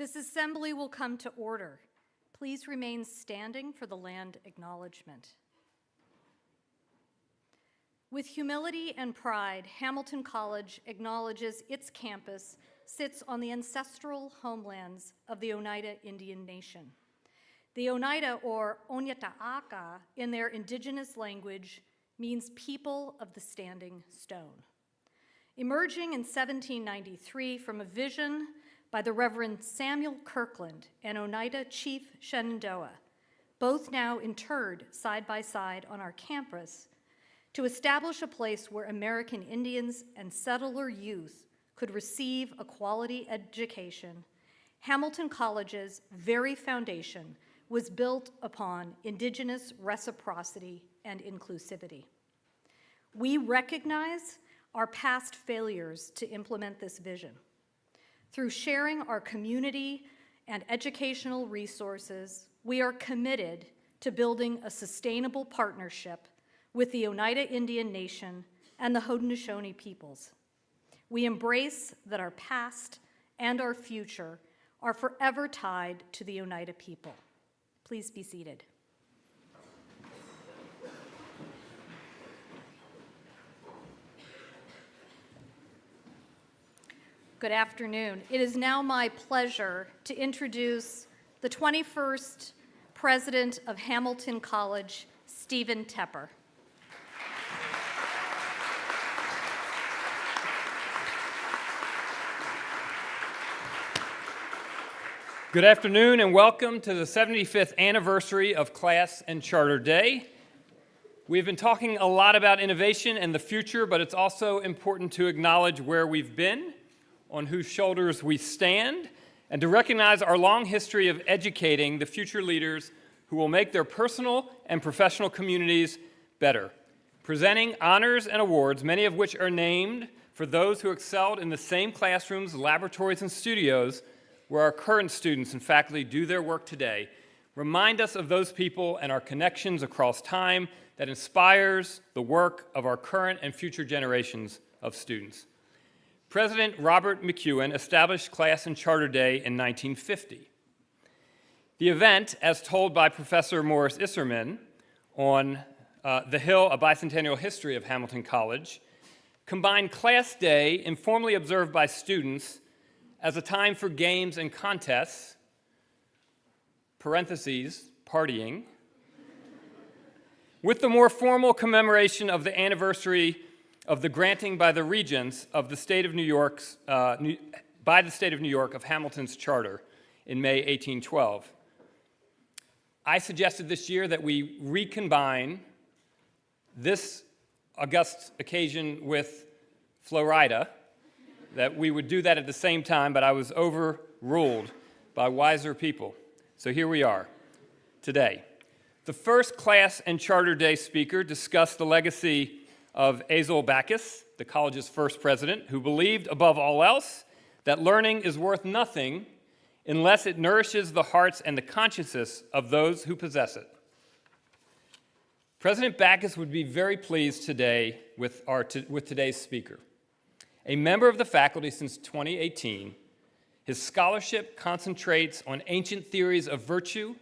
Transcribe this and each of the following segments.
This assembly will come to order. Please remain standing for the land acknowledgement. With humility and pride, Hamilton College acknowledges its campus sits on the ancestral homelands of the Oneida Indian Nation. The Oneida, or Onyata'aka, in their indigenous language, means people of the standing stone. Emerging in 1793 from a vision by the Reverend Samuel Kirkland and Oneida Chief Shenandoah, both now interred side by side on our campus, to establish a place where American Indians and settler youth could receive a quality education, Hamilton College's very foundation was built upon indigenous reciprocity and inclusivity. We recognize our past failures to implement this vision. Through sharing our community and educational resources, we are committed to building a sustainable partnership with the Oneida Indian Nation and the Haudenosaunee peoples. We embrace that our past and our future are forever tied to the Oneida people. Please be seated. Good afternoon. It is now my pleasure to introduce the 21st President of Hamilton College, Stephen Tepper. Good afternoon and welcome to the 75th anniversary of Class and Charter Day. We've been talking a lot about innovation and the future, but it's also important to acknowledge where we've been, on whose shoulders we stand, and to recognize our long history of educating the future leaders who will make their personal and professional communities better. Presenting honors and awards, many of which are named for those who excelled in the same classrooms, laboratories, and studios where our current students and faculty do their work today, remind us of those people and our connections across time that inspires the work of our current and future generations of students. President Robert McEwen established Class and Charter Day in 1950. The event, as told by Professor Morris Isserman on The Hill, A Bicentennial History of Hamilton College, combined Class Day, informally observed by students, as a time for games and contests, parentheses, partying, with the more formal commemoration of the anniversary of the granting by the Regents of the State of New York's, by the State of New York of Hamilton's charter in May 1812. I suggested this year that we recombine this august occasion with Florida, that we would do that at the same time, but I was overruled by wiser people. So here we are today. The first Class and Charter Day speaker discussed the legacy of Azel Backus, the college's first president, who believed above all else that learning is worth nothing unless it nourishes the hearts and the consciences of those who possess it. President Backus would be very pleased today with today's speaker. A member of the faculty since 2018, his scholarship concentrates on ancient theories of virtue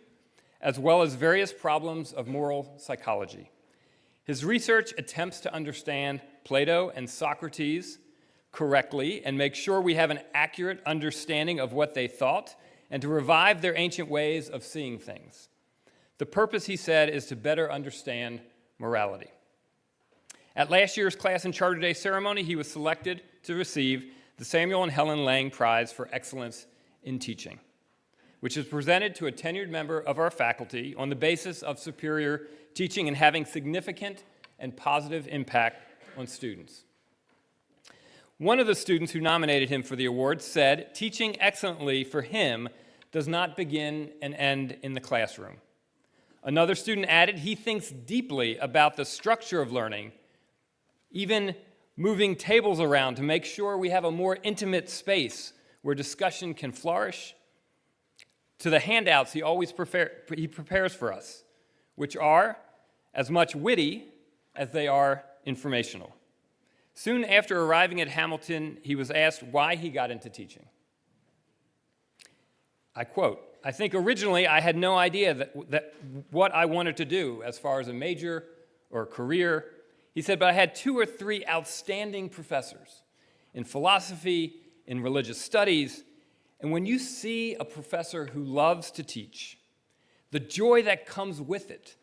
as well as various problems of moral psychology. His research attempts to understand Plato and Socrates correctly and make sure we have an accurate understanding of what they thought and to revive their ancient ways of seeing things. The purpose, he said, is to better understand morality. At last year's Class and Charter Day ceremony, he was selected to receive the Samuel and Helen Lang Prize for Excellence in Teaching, which is presented to a tenured member of our faculty on the basis of superior teaching and having significant and positive impact on students. One of the students who nominated him for the award said, teaching excellently for him does not begin and end in the classroom. Another student added, he thinks deeply about the structure of learning, even moving tables around to make sure we have a more intimate space where discussion can flourish, to the handouts he always prepares for us, which are as much witty as they are informational. Soon after arriving at Hamilton, he was asked why he got into teaching. I quote, "I think originally I had no idea that what I wanted to do as far as a major or a career." He said, "But I had 2 or 3 outstanding professors in philosophy, in religious studies, and when you see a professor who loves to teach, the joy that comes with it.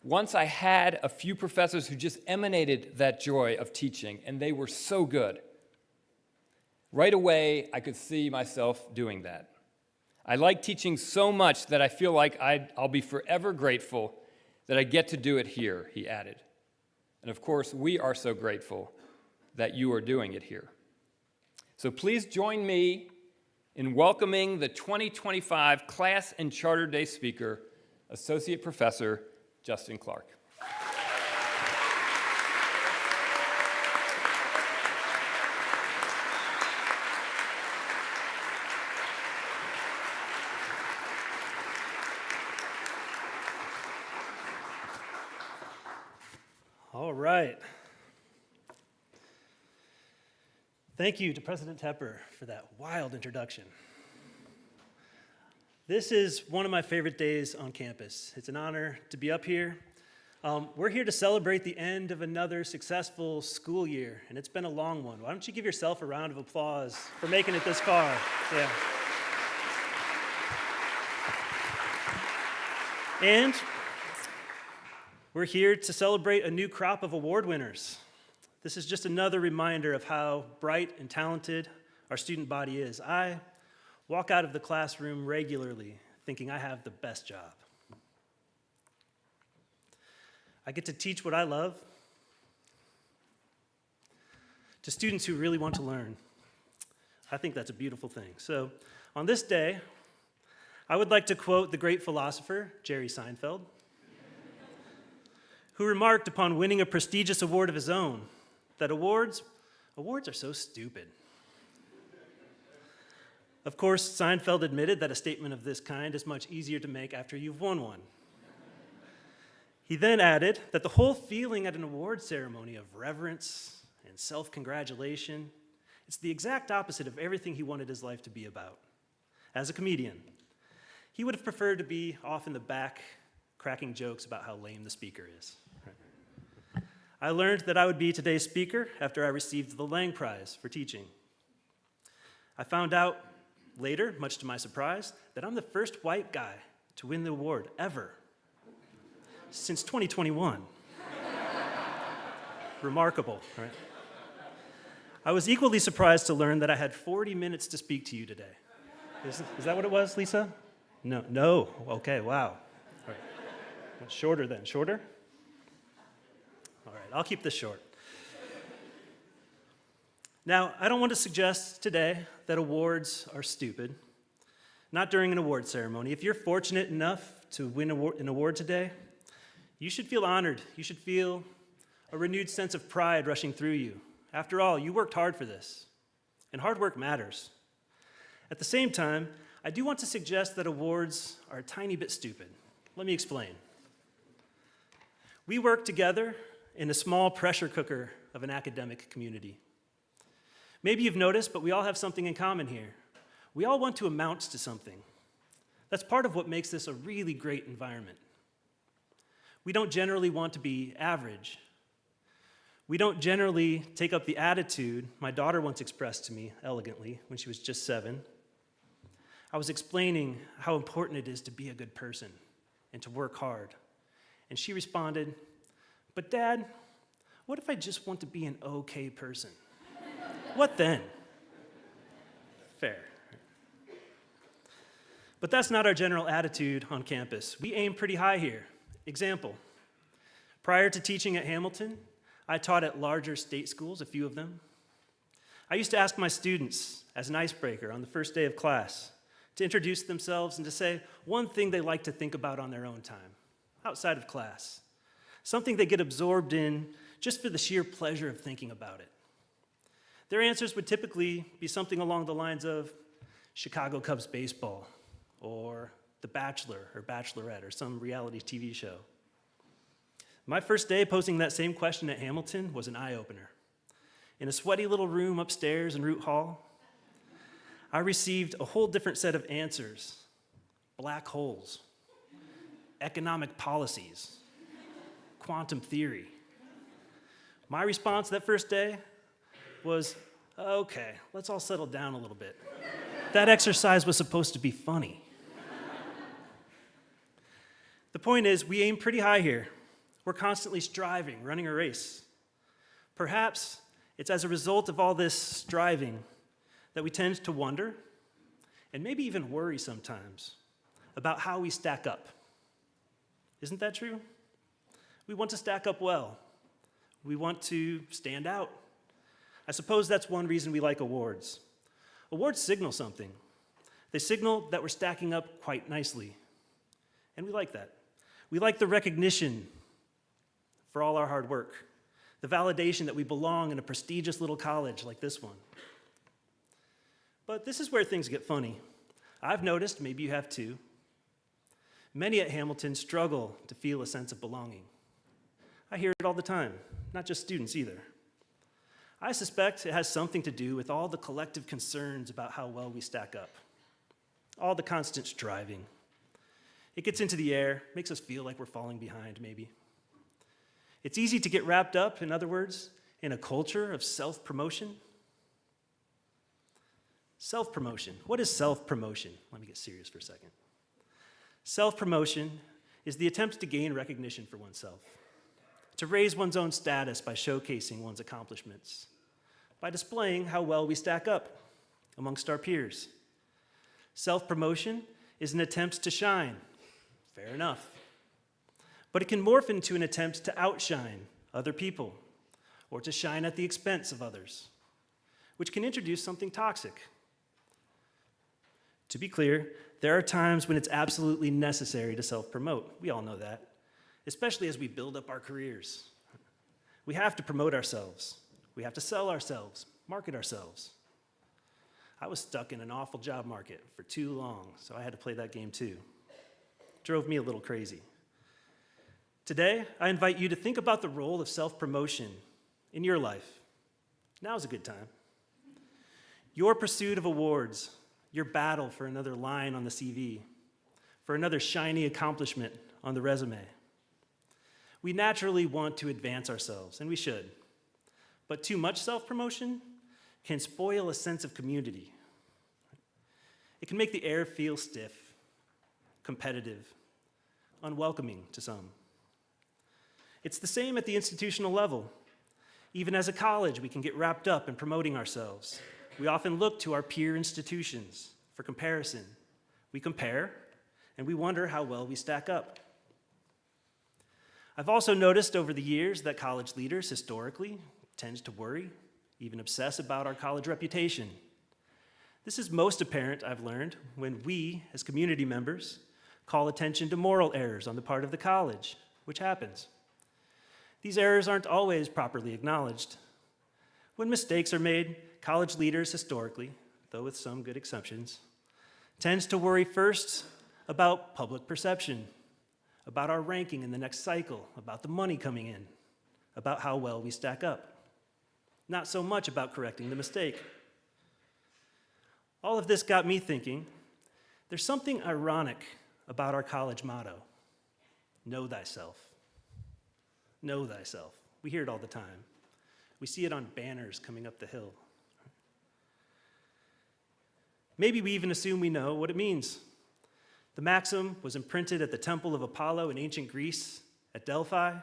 Once I had a few professors who just emanated that joy of teaching, and they were so good. Right away, I could see myself doing that. I like teaching so much that I feel like I'll be forever grateful that I get to do it here," he added. And of course, we are so grateful that you are doing it here. So please join me in welcoming the 2025 Class and Charter Day speaker, Associate Professor Justin Clark. All right. Thank you to President Tepper for that wild introduction. This is one of my favorite days on campus. It's an honor to be up here. We're here to celebrate the end of another successful school year, and it's been a long one. Why don't you give yourself a round of applause for making it this far? Yeah. And we're here to celebrate a new crop of award winners. This is just another reminder of how bright and talented our student body is. I walk out of the classroom regularly thinking I have the best job. I get to teach what I love to students who really want to learn. I think that's a beautiful thing. So on this day, I would like to quote the great philosopher, Jerry Seinfeld, who remarked upon winning a prestigious award of his own, that awards are so stupid. Of course, Seinfeld admitted that a statement of this kind is much easier to make after you've won one. He then added that the whole feeling at an award ceremony of reverence and self-congratulation, it's the exact opposite of everything he wanted his life to be about. As a comedian, he would have preferred to be off in the back cracking jokes about how lame the speaker is. I learned that I would be today's speaker after I received the Lang Prize for teaching. I found out later, much to my surprise, that I'm the first white guy to win the award ever since 2021. Remarkable, right? I was equally surprised to learn that I had 40 minutes to speak to you today. Is that what it was, Lisa? No. Okay, wow. All right. Well, shorter then. Shorter? All right, I'll keep this short. Now, I don't want to suggest today that awards are stupid. Not during an award ceremony. If you're fortunate enough to win an award today, you should feel honored. You should feel a renewed sense of pride rushing through you. After all, you worked hard for this, and hard work matters. At the same time, I do want to suggest that awards are a tiny bit stupid. Let me explain. We work together in a small pressure cooker of an academic community. Maybe you've noticed, but we all have something in common here. We all want to amount to something. That's part of what makes this a really great environment. We don't generally want to be average. We don't generally take up the attitude my daughter once expressed to me elegantly when she was just 7. I was explaining how important it is to be a good person and to work hard. And she responded, "But Dad, what if I just want to be an okay person? What then?" Fair. But that's not our general attitude on campus. We aim pretty high here. Example, prior to teaching at Hamilton, I taught at larger state schools, a few of them. I used to ask my students, as an icebreaker on the first day of class, to introduce themselves and to say one thing they like to think about on their own time, outside of class, something they get absorbed in just for the sheer pleasure of thinking about it. Their answers would typically be something along the lines of Chicago Cubs baseball, or The Bachelor or Bachelorette, or some reality TV show. My first day posing that same question at Hamilton was an eye-opener. In a sweaty little room upstairs in Root Hall, I received a whole different set of answers. Black holes, economic policies, quantum theory. My response that first day was, okay, let's all settle down a little bit. That exercise was supposed to be funny. The point is, we aim pretty high here. We're constantly striving, running a race. Perhaps it's as a result of all this striving that we tend to wonder, and maybe even worry sometimes, about how we stack up. Isn't that true? We want to stack up well. We want to stand out. I suppose that's one reason we like awards. Awards signal something. They signal that we're stacking up quite nicely. And we like that. We like the recognition for all our hard work, the validation that we belong in a prestigious little college like this one. But this is where things get funny. I've noticed, maybe you have too, many at Hamilton struggle to feel a sense of belonging. I hear it all the time, not just students either. I suspect it has something to do with all the collective concerns about how well we stack up, all the constant striving. It gets into the air, makes us feel like we're falling behind, maybe. It's easy to get wrapped up, in other words, in a culture of self-promotion. Self-promotion. What is self-promotion? Let me get serious for a second. Self-promotion is the attempt to gain recognition for oneself, to raise one's own status by showcasing one's accomplishments, by displaying how well we stack up amongst our peers. Self-promotion is an attempt to shine. Fair enough. But it can morph into an attempt to outshine other people or to shine at the expense of others, which can introduce something toxic. To be clear, there are times when it's absolutely necessary to self-promote. We all know that, especially as we build up our careers. We have to promote ourselves. We have to sell ourselves, market ourselves. I was stuck in an awful job market for too long, so I had to play that game too. Drove me a little crazy. Today, I invite you to think about the role of self-promotion in your life. Now's a good time. Your pursuit of awards, your battle for another line on the CV, for another shiny accomplishment on the resume. We naturally want to advance ourselves, and we should. But too much self-promotion can spoil a sense of community. It can make the air feel stiff, competitive, unwelcoming to some. It's the same at the institutional level. Even as a college, we can get wrapped up in promoting ourselves. We often look to our peer institutions for comparison. We compare, and we wonder how well we stack up. I've also noticed over the years that college leaders historically tend to worry, even obsess about our college reputation. This is most apparent, I've learned, when we, as community members, call attention to moral errors on the part of the college, which happens. These errors aren't always properly acknowledged. When mistakes are made, college leaders historically, though with some good exceptions, tends to worry first about public perception, about our ranking in the next cycle, about the money coming in, about how well we stack up. Not so much about correcting the mistake. All of this got me thinking, there's something ironic about our college motto, know thyself. Know thyself. We hear it all the time. We see it on banners coming up the hill. Maybe we even assume we know what it means. The maxim was imprinted at the Temple of Apollo in ancient Greece at Delphi.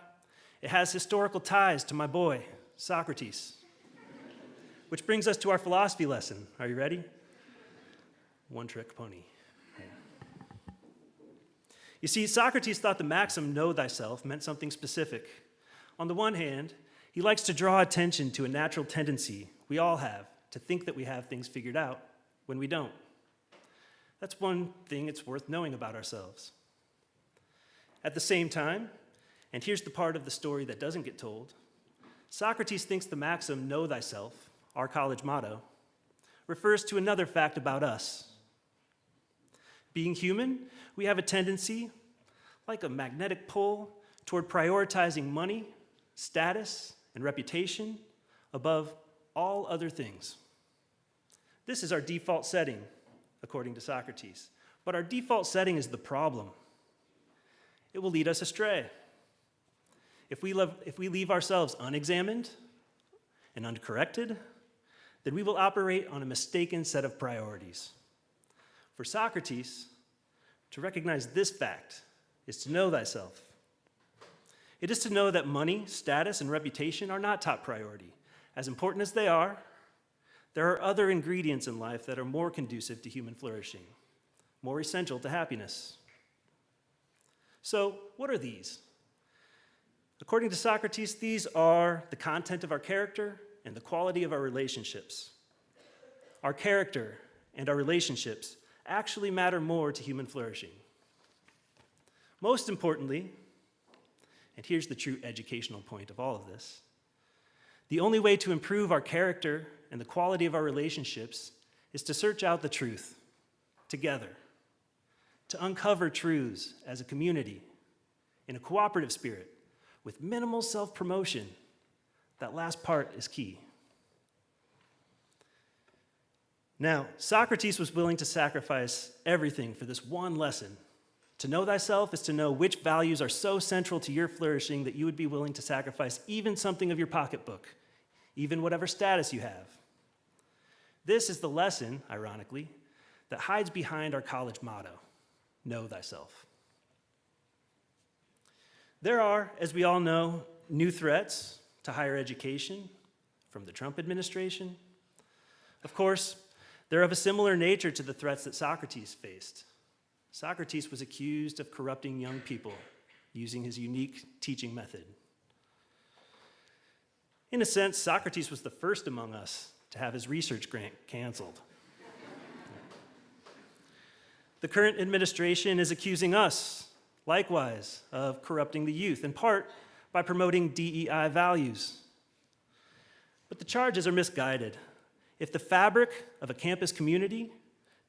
It has historical ties to my boy, Socrates. Which brings us to our philosophy lesson. Are you ready? One-trick pony. You see, Socrates thought the maxim, know thyself, meant something specific. On the one hand, he likes to draw attention to a natural tendency we all have to think that we have things figured out when we don't. That's one thing it's worth knowing about ourselves. At the same time, and here's the part of the story that doesn't get told, Socrates thinks the maxim, know thyself, our college motto, refers to another fact about us. Being human, we have a tendency, like a magnetic pull, toward prioritizing money, status, and reputation above all other things. This is our default setting, according to Socrates. But our default setting is the problem. It will lead us astray. If we leave ourselves unexamined and uncorrected, then we will operate on a mistaken set of priorities. For Socrates, to recognize this fact is to know thyself. It is to know that money, status, and reputation are not top priority. As important as they are, there are other ingredients in life that are more conducive to human flourishing, more essential to happiness. So, what are these? According to Socrates, these are the content of our character and the quality of our relationships. Our character and our relationships actually matter more to human flourishing. Most importantly, and here's the true educational point of all of this, the only way to improve our character and the quality of our relationships is to search out the truth together, to uncover truths as a community in a cooperative spirit with minimal self-promotion. That last part is key. Now, Socrates was willing to sacrifice everything for this one lesson. To know thyself is to know which values are so central to your flourishing that you would be willing to sacrifice even something of your pocketbook, even whatever status you have. This is the lesson, ironically, that hides behind our college motto, know thyself. There are, as we all know, new threats to higher education from the Trump administration. Of course, they're of a similar nature to the threats that Socrates faced. Socrates was accused of corrupting young people using his unique teaching method. In a sense, Socrates was the first among us to have his research grant canceled. The current administration is accusing us, likewise, of corrupting the youth, in part by promoting DEI values. But the charges are misguided. If the fabric of a campus community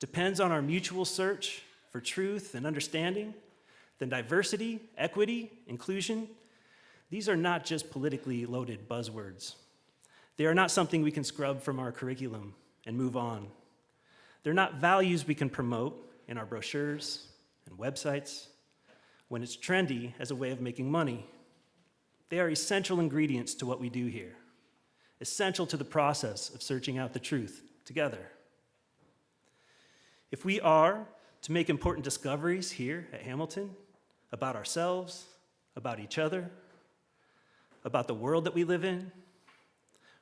depends on our mutual search for truth and understanding, then diversity, equity, inclusion, these are not just politically loaded buzzwords. They are not something we can scrub from our curriculum and move on. They're not values we can promote in our brochures and websites when it's trendy as a way of making money. They are essential ingredients to what we do here, essential to the process of searching out the truth together. If we are to make important discoveries here at Hamilton about ourselves, about each other, about the world that we live in,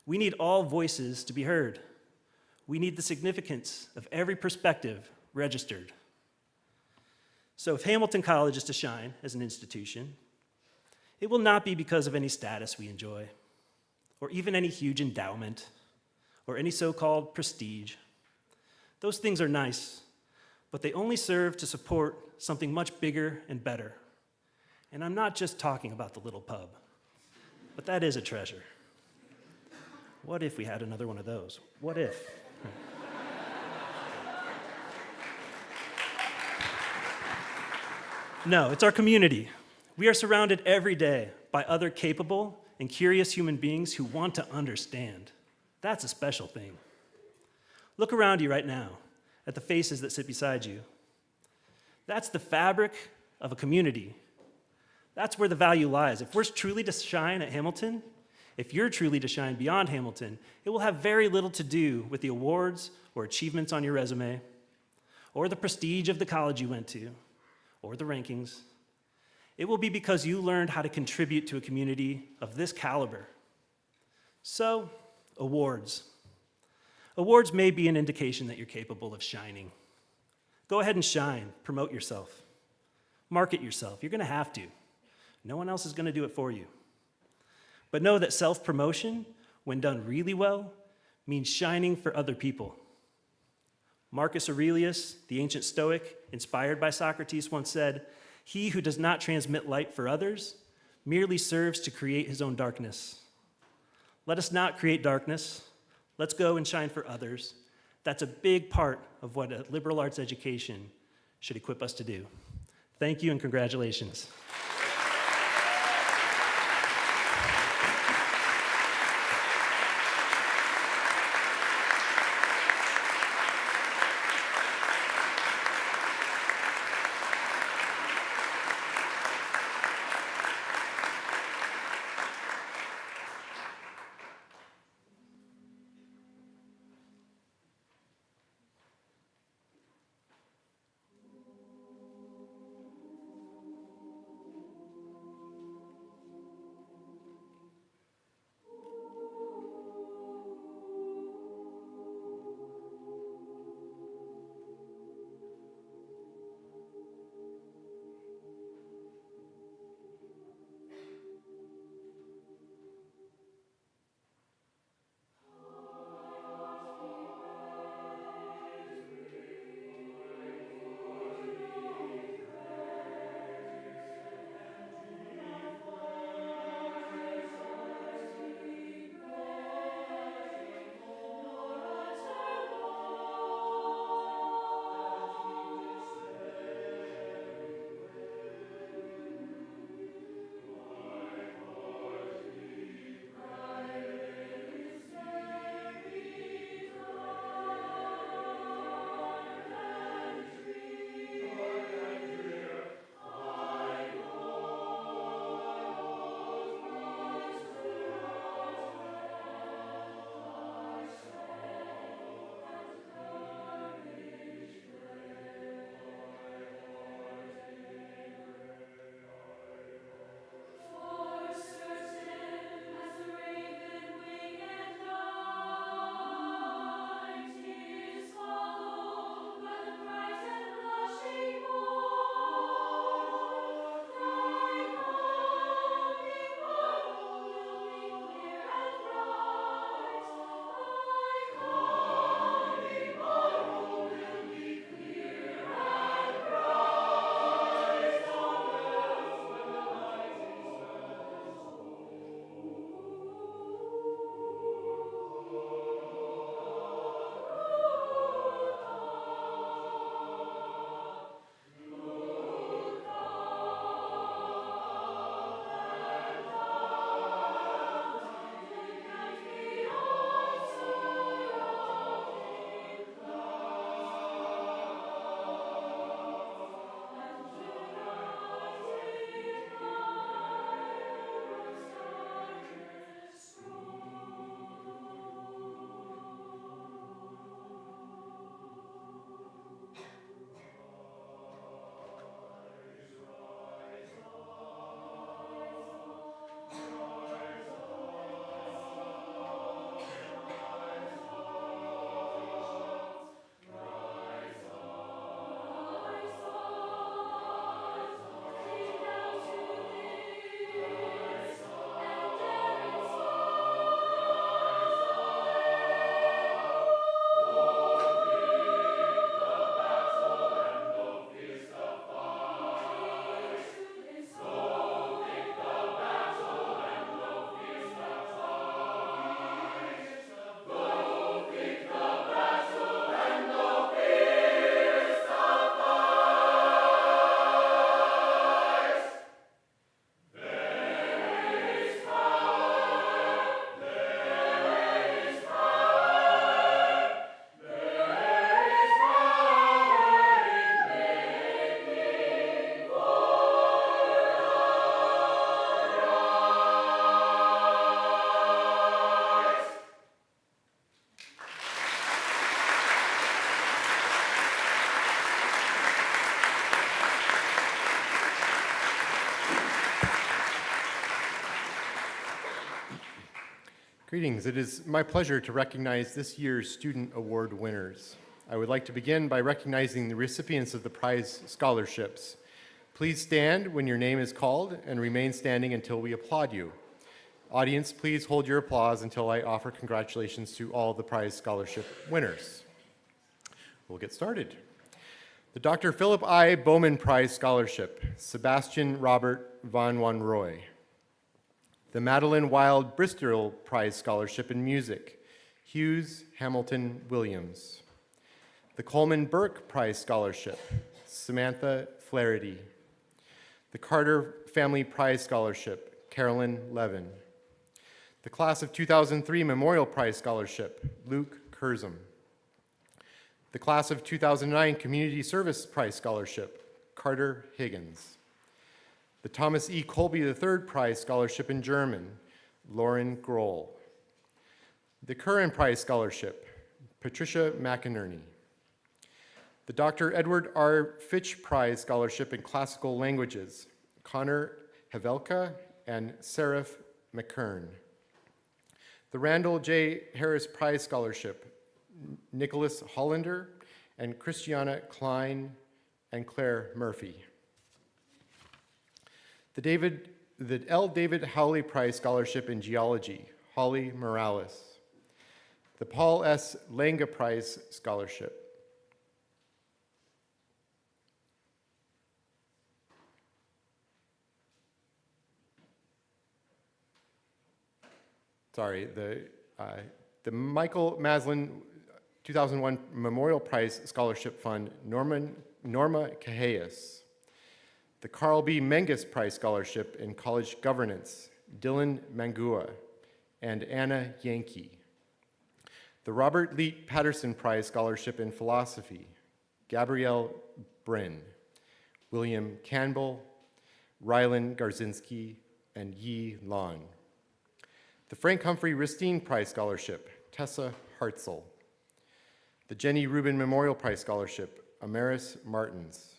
we need all voices to be heard. We need the significance of every perspective registered. So if Hamilton College is to shine as an institution, it will not be because of any status we enjoy, or even any huge endowment, or any so-called prestige. Those things are nice, but they only serve to support something much bigger and better. And I'm not just talking about the little pub, but that is a treasure. What if we had another one of those? What if? No, it's our community. We are surrounded every day by other capable and curious human beings who want to understand. That's a special thing. Look around you right now at the faces that sit beside you. That's the fabric of a community. That's where the value lies. If we're truly to shine at Hamilton, if you're truly to shine beyond Hamilton, it will have very little to do with the awards or achievements on your resume, or the prestige of the college you went to, or the rankings. It will be because you learned how to contribute to a community of this caliber. So, awards. Awards may be an indication that you're capable of shining. Go ahead and shine, promote yourself, market yourself. You're gonna have to. No one else is gonna do it for you. But know that self-promotion, when done really well, means shining for other people. Marcus Aurelius, the ancient Stoic, inspired by Socrates, once said, "He who does not transmit light for others merely serves to create his own darkness." Let us not create darkness. Let's go and shine for others. That's a big part of what a liberal arts education should equip us to do. Thank you and congratulations. Greetings. It is my pleasure to recognize this year's Student Award winners. I would like to begin by recognizing the recipients of the prize scholarships. Please stand when your name is called and remain standing until we applaud you. Audience, please hold your applause until I offer congratulations to all the prize scholarship winners. We'll get started. The Dr. Philip I. Bowman Prize Scholarship, Sebastian Robert Van Wanrooy. The Madeline Wild Bristol Prize Scholarship in Music, Hughes Hamilton Williams. The Coleman Burke Prize Scholarship, Samantha Flaherty. The Carter Family Prize Scholarship, Carolyn Levin. The Class of 2003 Memorial Prize Scholarship, Luke Curzum. The Class of 2009 Community Service Prize Scholarship, Carter Higgins. The Thomas E. Colby III Prize Scholarship in German, Lauren Grohl. The Curran Prize Scholarship, Patricia McInerney. The Dr. Edward R. Fitch Prize Scholarship in Classical Languages, Connor Havelka and Seraph McKern. The Randall J. Harris Prize Scholarship, Nicholas Hollander and Christiana Klein and Claire Murphy. The L. David Howley Prize Scholarship in Geology, Holly Morales. The Paul S. Langa Prize Scholarship. The Michael Maslin 2001 Memorial Prize Scholarship Fund, Norma Cajeas. The Carl B. Menges Prize Scholarship in College Governance, Dylan Mangua and Anna Yankee. The Robert Leet Patterson Prize Scholarship in Philosophy, Gabrielle Bryn, William Campbell, Rylan Garzinski, and Yi Lon. The Frank Humphrey Ristine Prize Scholarship, Tessa Hartzell. The Jenny Rubin Memorial Prize Scholarship, Amaris Martins.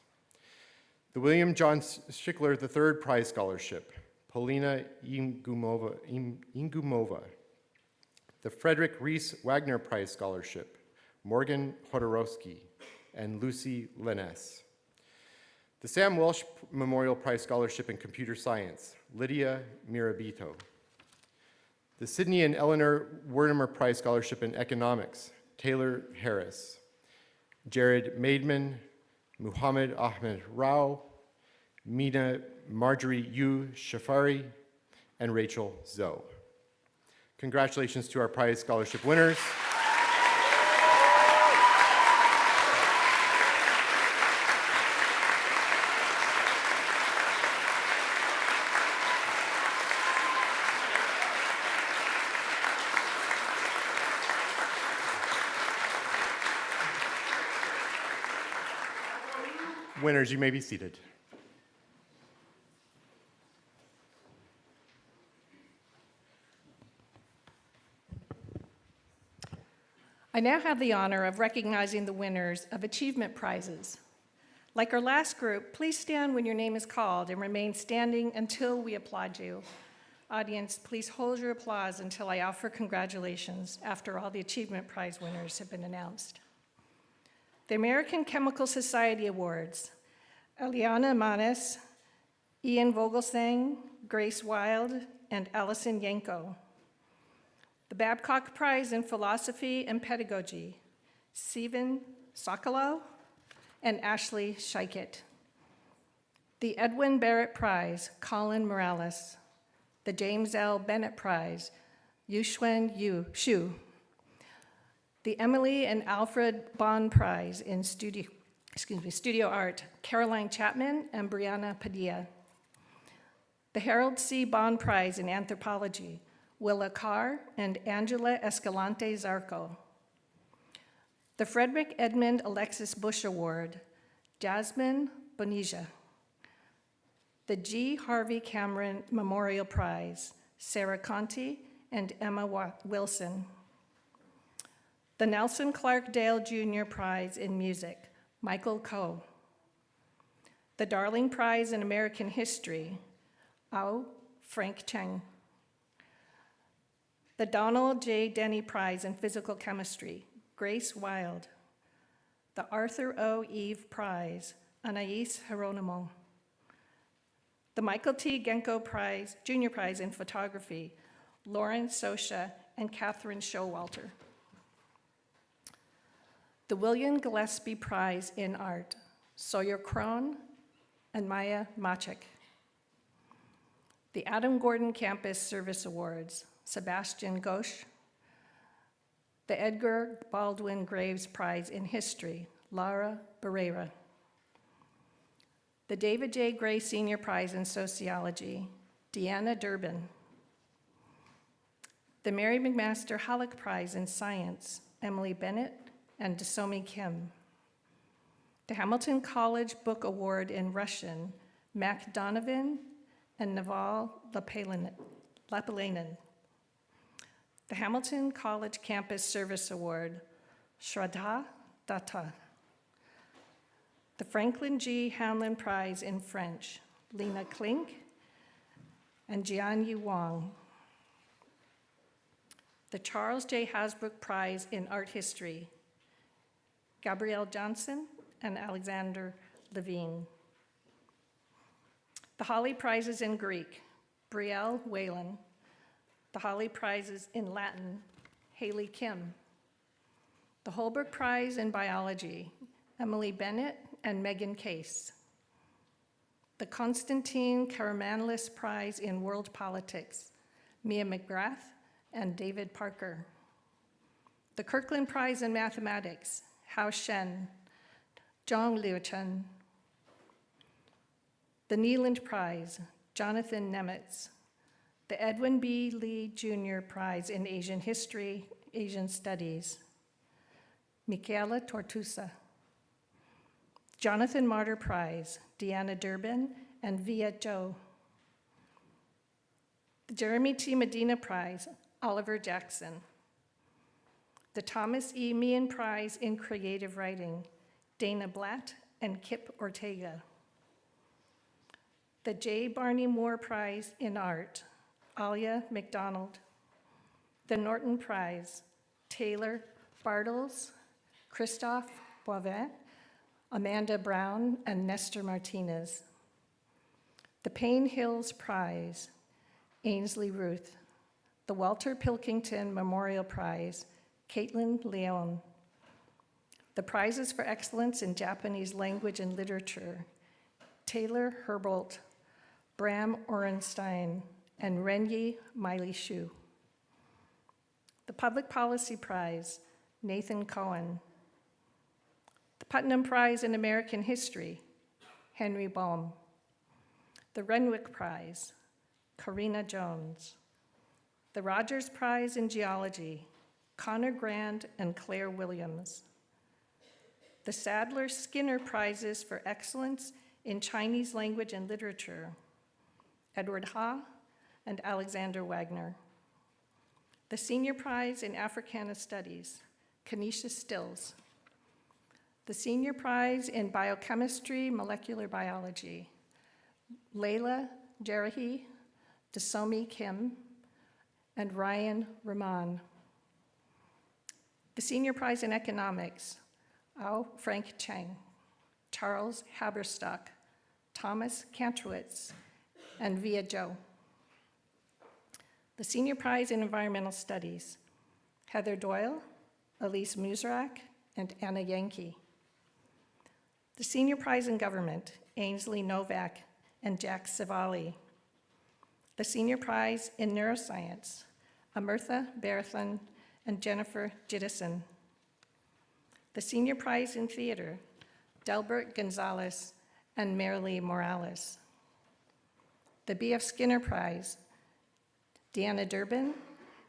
The William John Schickler III Prize Scholarship, Polina Ingumova. The Frederick Reese Wagner Prize Scholarship, Morgan Hodorowski and Lucy Linnes. The Sam Welsh Memorial Prize Scholarship in Computer Science, Lydia Mirabito. The Sidney and Eleanor Wernimer Prize Scholarship in Economics, Taylor Harris. Jared Maidman, Muhammad Ahmed Rao, Mina Marjorie Yu Shafari, and Rachel Zoe. Congratulations to our prize scholarship winners. Winners, you may be seated. I now have the honor of recognizing the winners of achievement prizes. Like our last group, please stand when your name is called and remain standing until we applaud you. Audience, please hold your applause until I offer congratulations after all the achievement prize winners have been announced. The American Chemical Society Awards, Eliana Manes, Ian Vogelsang, Grace Wild, and Allison Yanko. The Babcock Prize in Philosophy and Pedagogy, Steven Sokolow and Ashley Scheiket. The Edwin Barrett Prize, Colin Morales. The James L. Bennett Prize, Yuxuan Xu. The Emily and Alfred Bond Prize in Studio Art, Caroline Chapman and Brianna Padilla. The Harold C. Bond Prize in Anthropology, Willa Carr and Angela Escalante Zarco. The Frederick Edmund Alexis Bush Award, Jasmine Bonija. The G. Harvey Cameron Memorial Prize, Sarah Conti and Emma Wilson. The Nelson Clark Dale Jr. Prize in Music, Michael Coe. The Darling Prize in American History, Frank Cheng. The Donald J. Denny Prize in Physical Chemistry, Grace Wild. The Arthur O. Eve Prize, Anais Hieronymo. The Michael T. Genko Prize, Junior Prize in Photography, Lauren Sosha and Catherine Showalter. The William Gillespie Prize in Art, Sawyer Krohn and Maya Machek. The Adam Gordon Campus Service Awards, Sebastian Ghosh. The Edgar Baldwin Graves Prize in History, Laura Barrera. The David J. Gray Senior Prize in Sociology, Deanna Durbin. The Mary McMaster Halleck Prize in Science, Emily Bennett and Desomi Kim. The Hamilton College Book Award in Russian, Mac Donovan and Naval Lapalainen. The Hamilton College Campus Service Award, Shraddha Datta. The Franklin G. Hanlon Prize in French, Lena Klink and Jianyi Wang. The Charles J. Hasbrook Prize in Art History, Gabrielle Johnson and Alexander Levine. The Holly Prizes in Greek, Brielle Whalen. The Holly Prizes in Latin, Haley Kim. The Holbrook Prize in Biology, Emily Bennett and Megan Case. The Konstantin Karamanlis Prize in World Politics, Mia McGrath and David Parker. The Kirkland Prize in Mathematics, Hao Shen, Zhang Liuchen. The Neeland Prize, Jonathan Nemitz. The Edwin B. Lee Jr. Prize in Asian History, Asian Studies, Michaela Tortusa. Jonathan Martyr Prize, Deanna Durbin and Via Zhou. The Jeremy T. Medina Prize, Oliver Jackson. The Thomas E. Meehan Prize in Creative Writing, Dana Blatt and Kip Ortega. The J. Barney Moore Prize in Art, Alia McDonald. The Norton Prize, Taylor Bartles, Christophe Boivin, Amanda Brown, and Nestor Martinez. The Payne Hills Prize, Ainsley Ruth. The Walter Pilkington Memorial Prize, Caitlin Leon. The Prizes for Excellence in Japanese Language and Literature, Taylor Herbold, Bram Orenstein, and Renyi Miley Shu. The Public Policy Prize, Nathan Cohen. The Putnam Prize in American History, Henry Baum. The Renwick Prize, Karina Jones. The Rogers Prize in Geology, Connor Grand and Claire Williams. The Sadler Skinner Prizes for Excellence in Chinese Language and Literature, Edward Ha and Alexander Wagner. The Senior Prize in Africana Studies, Kenesha Stills. The Senior Prize in Biochemistry, Molecular Biology, Layla Jerahi, Desomi Kim, and Ryan Rahman. The Senior Prize in Economics, Ao Frank Chang, Charles Haberstock, Thomas Kantrowitz, and Via Zhou. The Senior Prize in Environmental Studies, Heather Doyle, Elise Musarak, and Anna Yankee. The Senior Prize in Government, Ainsley Novak and Jack Savali. The Senior Prize in Neuroscience, Amirtha Barathon and Jennifer Jittison. The Senior Prize in Theater, Delbert Gonzalez and Marilee Morales. The B.F. Skinner Prize, Deanna Durbin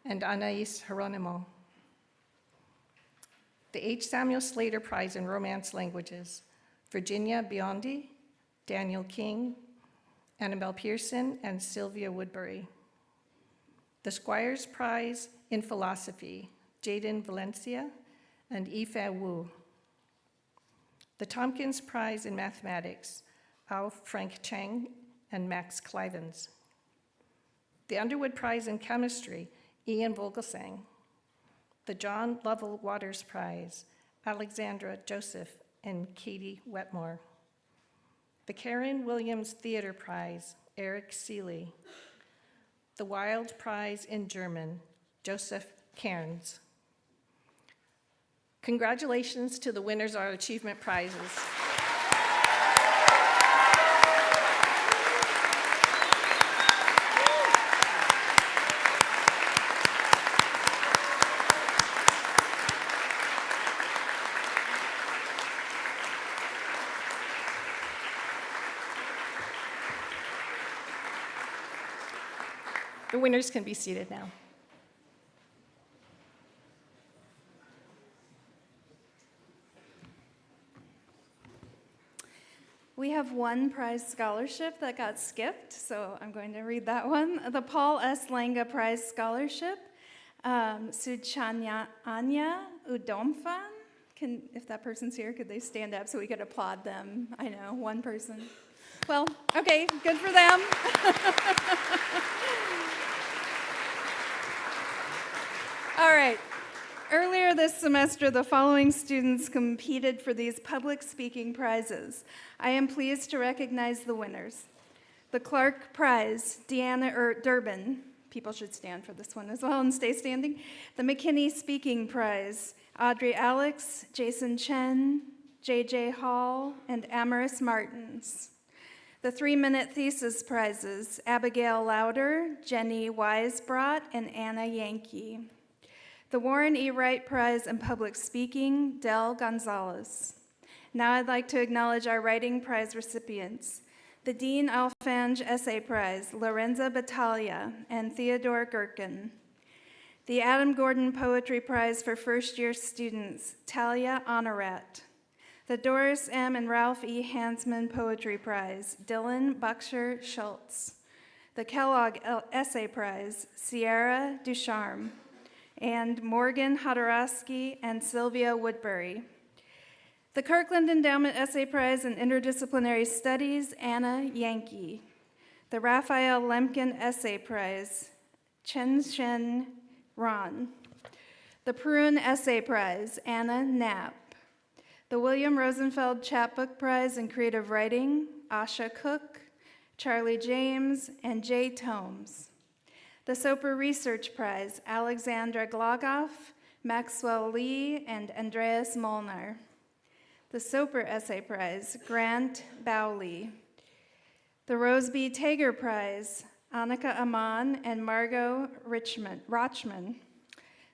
and Anais Hieronymo. The H. Samuel Slater Prize in Romance Languages, Virginia Biondi, Daniel King, Annabelle Pearson, and Sylvia Woodbury. The Squires Prize in Philosophy, Jaden Valencia and Yifei Wu. The Tompkins Prize in Mathematics, Ao Frank Chang and Max Clivens. The Underwood Prize in Chemistry, Ian Vogelsang. The John Lovell Waters Prize, Alexandra Joseph and Katie Wetmore. The Karen Williams Theater Prize, Eric Seeley. The Wild Prize in German, Joseph Cairns. Congratulations to the winners of our achievement prizes. The winners can be seated now. We have one prize scholarship that got skipped, so I'm going to read that one. The Paul S. Langa Prize Scholarship, Suchanya Anya Udomfan. If that person's here, could they stand up so we could applaud them? I know, one person. Well, okay, good for them. All right. Earlier this semester, the following students competed for these public speaking prizes. I am pleased to recognize the winners. The Clark Prize, Deanna Durbin. People should stand for this one as well and stay standing. The McKinney Speaking Prize, Audrey Alex, Jason Chen, J.J. Hall, and Amaris Martins. The 3-minute thesis prizes, Abigail Lauder, Jenny Weisbrot, and Anna Yankee. The Warren E. Wright Prize in Public Speaking, Del Gonzalez. Now I'd like to acknowledge our Writing Prize recipients. The Dean Alfange Essay Prize, Lorenza Battaglia and Theodore Gherkin. The Adam Gordon Poetry Prize for first-year students, Talia Honorat. The Doris M. and Ralph E. Hansman Poetry Prize, Dylan Buckshire Schultz. The Kellogg Essay Prize, Sierra Ducharme. And Morgan Hodorowski and Sylvia Woodbury. The Kirkland Endowment Essay Prize in Interdisciplinary Studies, Anna Yankee. The Raphael Lemkin Essay Prize, Chen Shen Ron. The Perun Essay Prize, Anna Knapp. The William Rosenfeld Chapbook Prize in Creative Writing, Asha Cook, Charlie James, and Jay Tomes. The Soper Research Prize, Alexandra Glogoff, Maxwell Lee, and Andreas Molnar. The Soper Essay Prize, Grant Bowley. The Roseby Tager Prize, Annika Aman and Margot Rochman.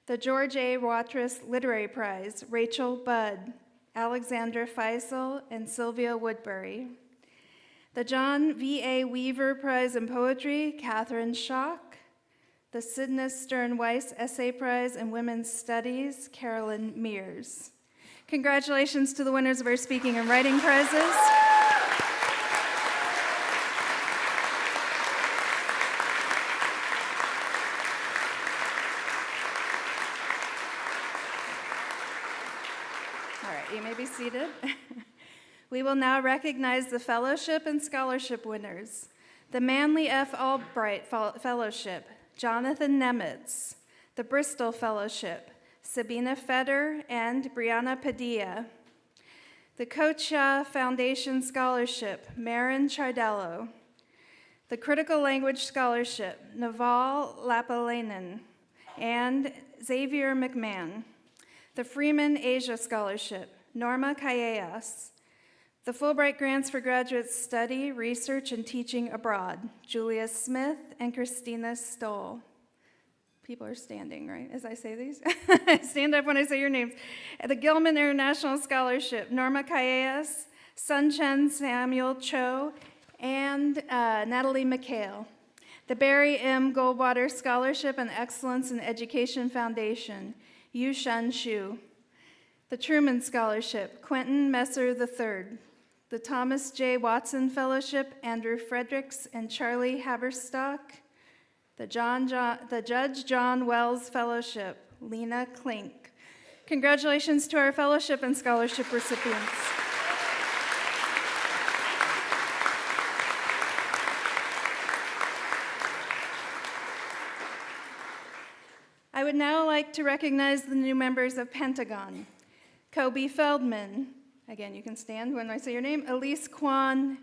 The George A. Watrous Literary Prize, Rachel Budd, Alexandra Feisel, and Sylvia Woodbury. The John V.A. Weaver Prize in Poetry, Catherine Schock. The Sidney Stern Weiss Essay Prize in Women's Studies, Carolyn Mears. Congratulations to the winners of our speaking and writing prizes. All right, you may be seated. We will now recognize the fellowship and scholarship winners. The Manly F. Albright Fellowship, Jonathan Nemitz. The Bristol Fellowship, Sabina Feder and Brianna Padilla. The Kocha Foundation Scholarship, Marin Chardello. The Critical Language Scholarship, Naval Lapalainen and Xavier McMahon. The Freeman Asia Scholarship, Norma Callejas. The Fulbright Grants for Graduate Study, Research, and Teaching Abroad, Julia Smith and Christina Stoll. People are standing, right, as I say these? Stand up when I say your names. The Gilman International Scholarship, Norma Callejas, Sunchen Samuel Cho, and Natalie McHale. The Barry M. Goldwater Scholarship and Excellence in Education Foundation, Yu Shun Shu. The Truman Scholarship, Quentin Messer III. The Thomas J. Watson Fellowship, Andrew Fredericks and Charlie Haberstock. The Judge John Wells Fellowship, Lena Klink. Congratulations to our fellowship and scholarship recipients. I would now like to recognize the new members of Pentagon. Kobe Feldman, again, you can stand when I say your name, Elise Kwan,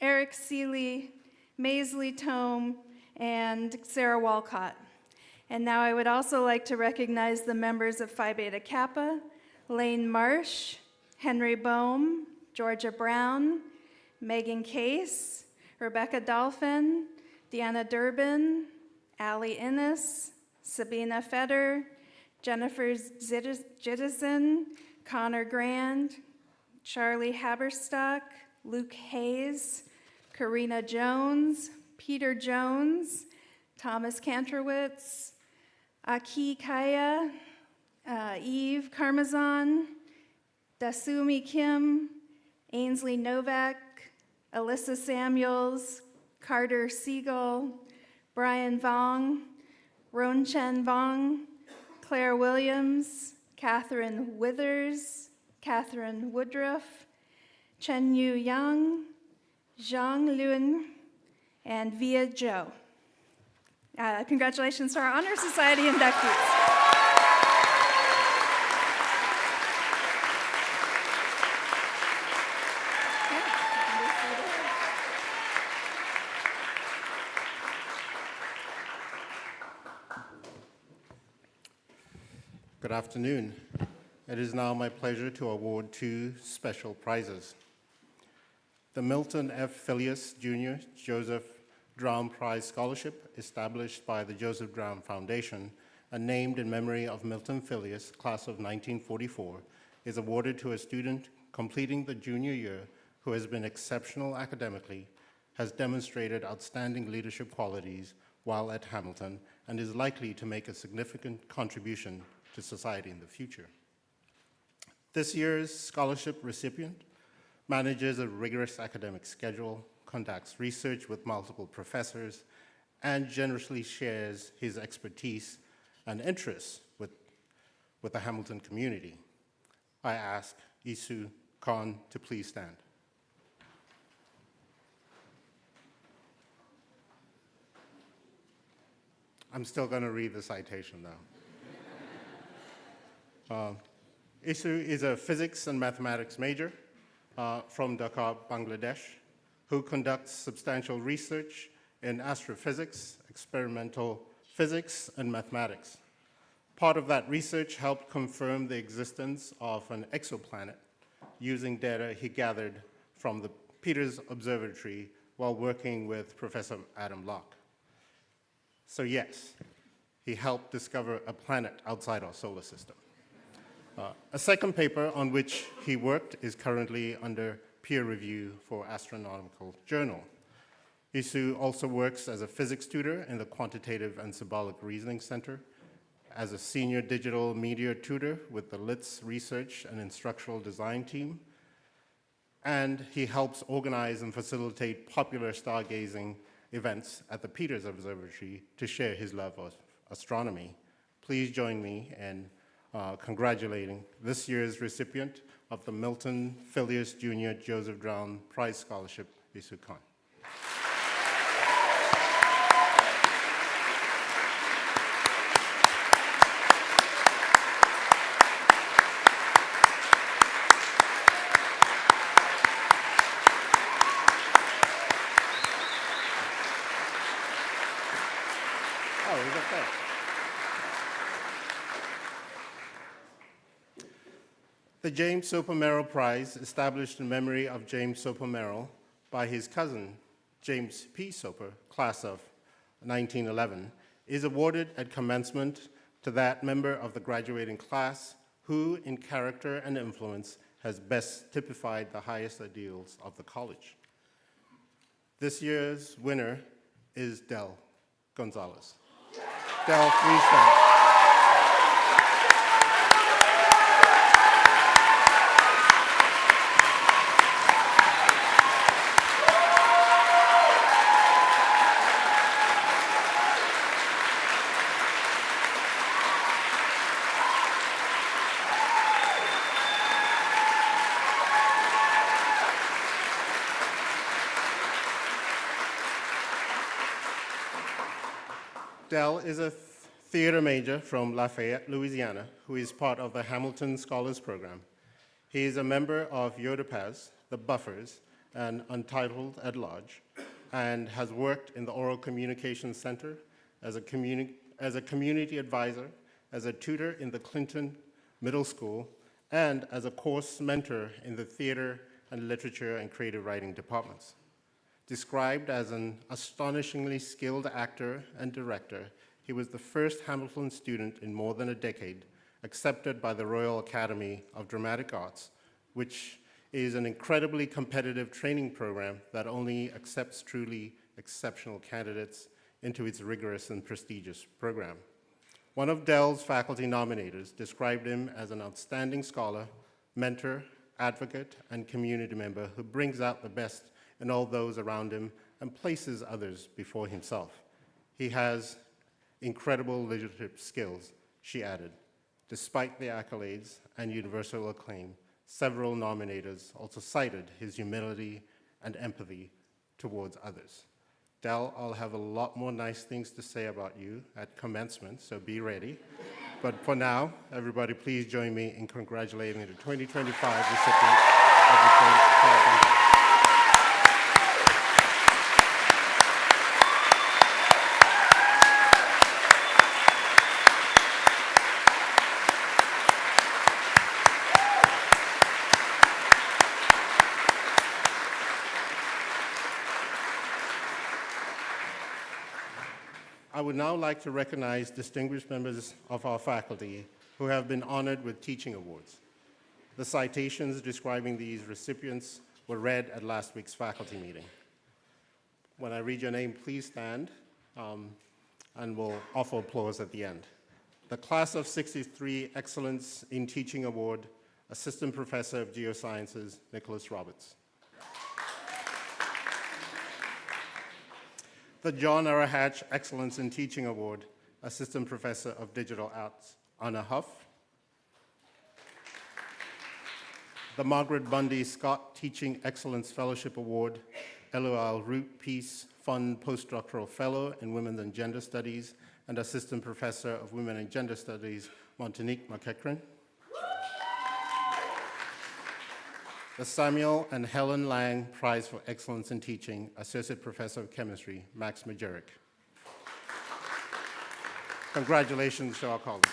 Eric Seeley, Maisley Tome, and Sarah Walcott. And now I would also like to recognize the members of Phi Beta Kappa, Lane Marsh, Henry Bohm, Georgia Brown, Megan Case, Rebecca Dolphin, Deanna Durbin, Allie Innes, Sabina Feder, Jennifer Jittison, Connor Grand, Charlie Haberstock, Luke Hayes, Karina Jones, Peter Jones, Thomas Kantrowitz, Aki Kaya, Eve Karmazan, Dasumi Kim, Ainsley Novak, Alyssa Samuels, Carter Siegel, Brian Vong, Ronchen Vong, Claire Williams, Catherine Withers, Catherine Woodruff, Chen Yu Yang, Zhang Lun, and Via Zhou. Congratulations to our Honor Society inductees. Good afternoon. It is now my pleasure to award 2 special prizes. The Milton F. Phileas Jr. Joseph Drown Prize Scholarship, established by the Joseph Drown Foundation and named in memory of Milton Phileas, class of 1944, is awarded to a student completing the junior year who has been exceptional academically, has demonstrated outstanding leadership qualities while at Hamilton, and is likely to make a significant contribution to society in the future. This year's scholarship recipient manages a rigorous academic schedule, conducts research with multiple professors, and generously shares his expertise and interests with the Hamilton community. I ask Isu Khan to please stand. I'm still going to read the citation, though. Isu is a physics and mathematics major from Dhaka, Bangladesh, who conducts substantial research in astrophysics, experimental physics, and mathematics. Part of that research helped confirm the existence of an exoplanet using data he gathered from the Peters Observatory while working with Professor Adam Locke. So yes, he helped discover a planet outside our solar system. A second paper on which he worked is currently under peer review for Astronomical Journal. Isu also works as a physics tutor in the Quantitative and Symbolic Reasoning Center, as a senior digital media tutor with the LITS Research and Instructional Design team, and he helps organize and facilitate popular stargazing events at the Peters Observatory to share his love of astronomy. Please join me in congratulating this year's recipient of the Milton Phileas Jr. Joseph Drown Prize Scholarship, Isu Khan. Oh, he's up there. The James Soper Merrill Prize, established in memory of James Soper Merrill by his cousin, James P. Soper, class of 1911, is awarded at commencement to that member of the graduating class who, in character and influence, has best typified the highest ideals of the college. This year's winner is Del Gonzalez. Del, please stand. Del is a theater major from Lafayette, Louisiana, who is part of the Hamilton Scholars Program. He is a member of Yodapaz, the Buffers, and Untitled at Large, and has worked in the Oral Communication Center as a community advisor, as a tutor in the Clinton Middle School, and as a course mentor in the theater and literature and creative writing departments. Described as an astonishingly skilled actor and director, he was the first Hamilton student in more than a decade accepted by the Royal Academy of Dramatic Arts, which is an incredibly competitive training program that only accepts truly exceptional candidates into its rigorous and prestigious program. One of Dell's faculty nominators described him as an outstanding scholar, mentor, advocate, and community member who brings out the best in all those around him and places others before himself. He has incredible leadership skills, she added. Despite the accolades and universal acclaim, several nominators also cited his humility and empathy towards others. Dell, I'll have a lot more nice things to say about you at commencement, so be ready. But for now, everybody please join me in congratulating the 2025 recipient of the James Clark Award. I would now like to recognize distinguished members of our faculty who have been honored with teaching awards. The citations describing these recipients were read at last week's faculty meeting. When I read your name, please stand, and we'll offer applause at the end. The Class of '63 Excellence in Teaching Award, Assistant Professor of Geosciences, Nicholas Roberts. The John R. Hatch Excellence in Teaching Award, Assistant Professor of Digital Arts, Anna Huff. The Margaret Bundy Scott Teaching Excellence Fellowship Award, LOL Root Peace Fund Postdoctoral Fellow in Women and Gender Studies and Assistant Professor of Women and Gender Studies, Montanique McEachran. The Samuel and Helen Lang Prize for Excellence in Teaching, Associate Professor of Chemistry, Max Majerick. Congratulations to our colleagues.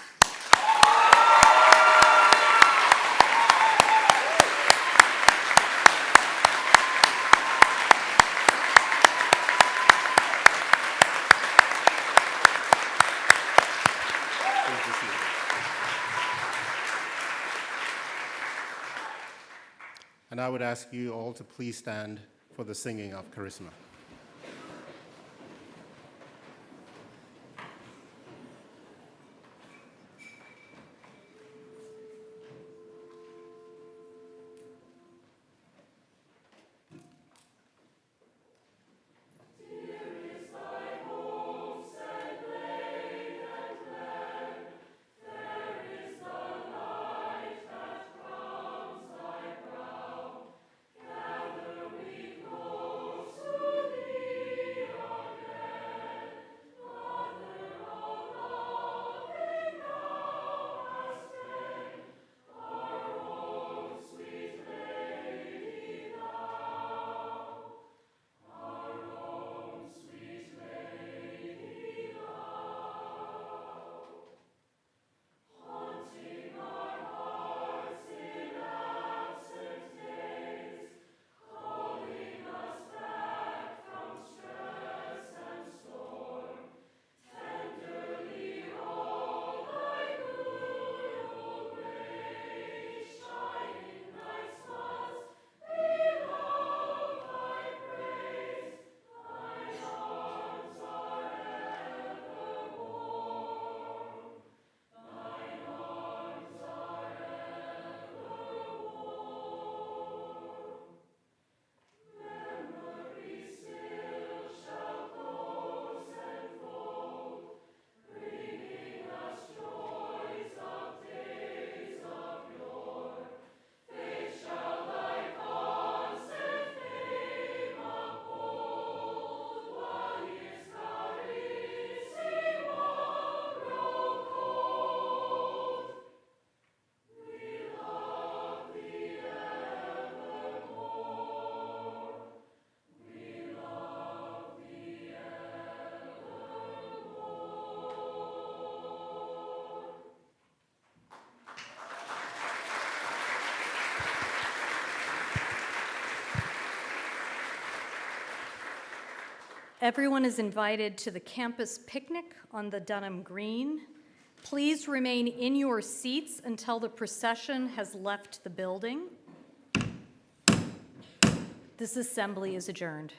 And I would ask you all to please stand for the singing of Charisma. Everyone is invited to the campus picnic on the Dunham Green. Please remain in your seats until the procession has left the building. This assembly is adjourned.